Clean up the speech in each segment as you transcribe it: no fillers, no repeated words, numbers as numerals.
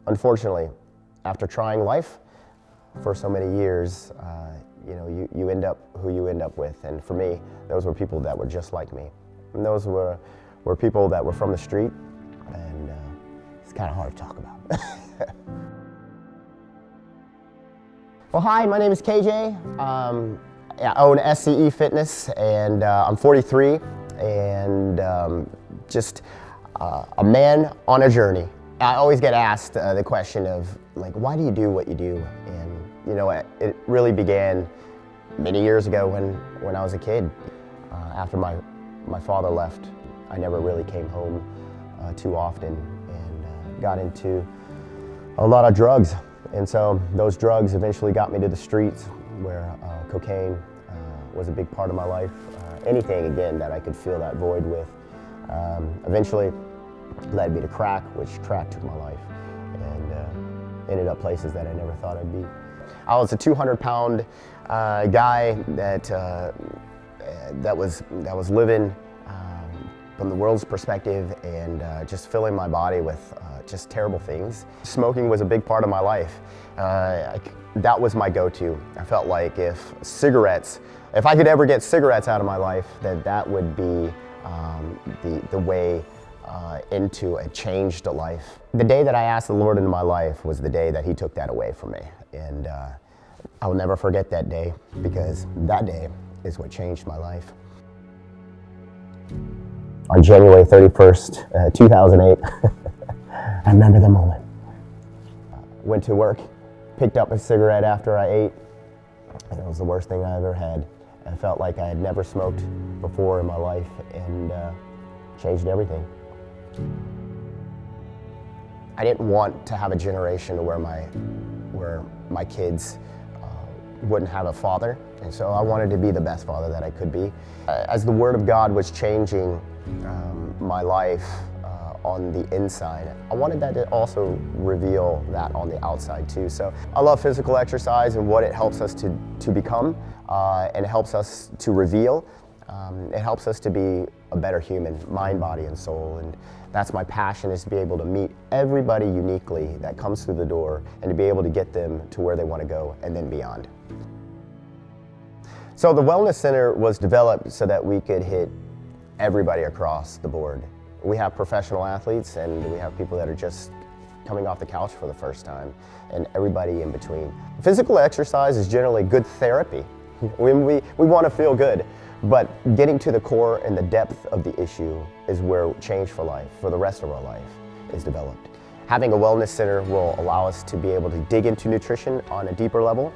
Unfortunately, after trying life for so many years, you end up who you end up with. And for me, those were people that were just like me. And those were people that were from the street, and it's kind of hard to talk about. Well, hi, my name is K.J. I own SCE Fitness, and I'm 43, and just a man on a journey. I always get asked the question of, like, why do you do what you do? And it really began many years ago when I was a kid. After my father left, I never really came home too often, and got into a lot of drugs. And so those drugs eventually got me to the streets, where cocaine was a big part of my life. Anything, again, that I could fill that void with. Eventually led me to crack, which crack took my life, and ended up places that I never thought I'd be. I was a 200-pound guy that was living from the world's perspective, and just filling my body with just terrible things. Smoking was a big part of my life. That was my go-to. I felt like if I could ever get cigarettes out of my life, that would be the way into a changed life. The day that I asked the Lord into my life was the day that He took that away from me. And I will never forget that day, because that day is what changed my life. On January 31st, 2008, I remember the moment. Went to work, picked up a cigarette after I ate, and it was the worst thing I ever had. I felt like I had never smoked before in my life, and changed everything. I didn't want to have a generation where my kids wouldn't have a father, and so I wanted to be the best father that I could be. As the Word of God was changing my life on the inside, I wanted that to also reveal that on the outside too. So I love physical exercise and what it helps us to become, and it helps us to reveal. It helps us to be a better human, mind, body, and soul. And that's my passion, is to be able to meet everybody uniquely that comes through the door, and to be able to get them to where they want to go and then beyond. So the Wellness Center was developed so that we could hit everybody across the board. We have professional athletes, and we have people that are just coming off the couch for the first time, and everybody in between. Physical exercise is generally good therapy. We want to feel good, but getting to the core and the depth of the issue is where change for life, for the rest of our life, is developed. Having a wellness center will allow us to be able to dig into nutrition on a deeper level,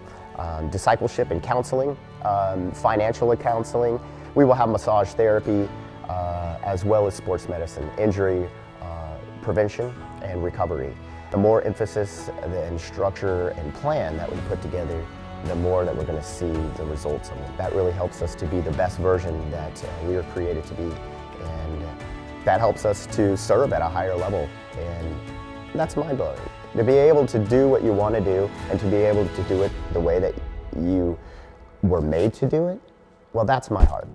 discipleship and counseling, financial counseling. We will have massage therapy, as well as sports medicine, injury prevention, and recovery. The more emphasis and structure and plan that we put together, the more that we're going to see the results of it. That really helps us to be the best version that we were created to be, and that helps us to serve at a higher level, and that's mind-blowing. To be able to do what you want to do, and to be able to do it the way that you were made to do it, well, that's my heart.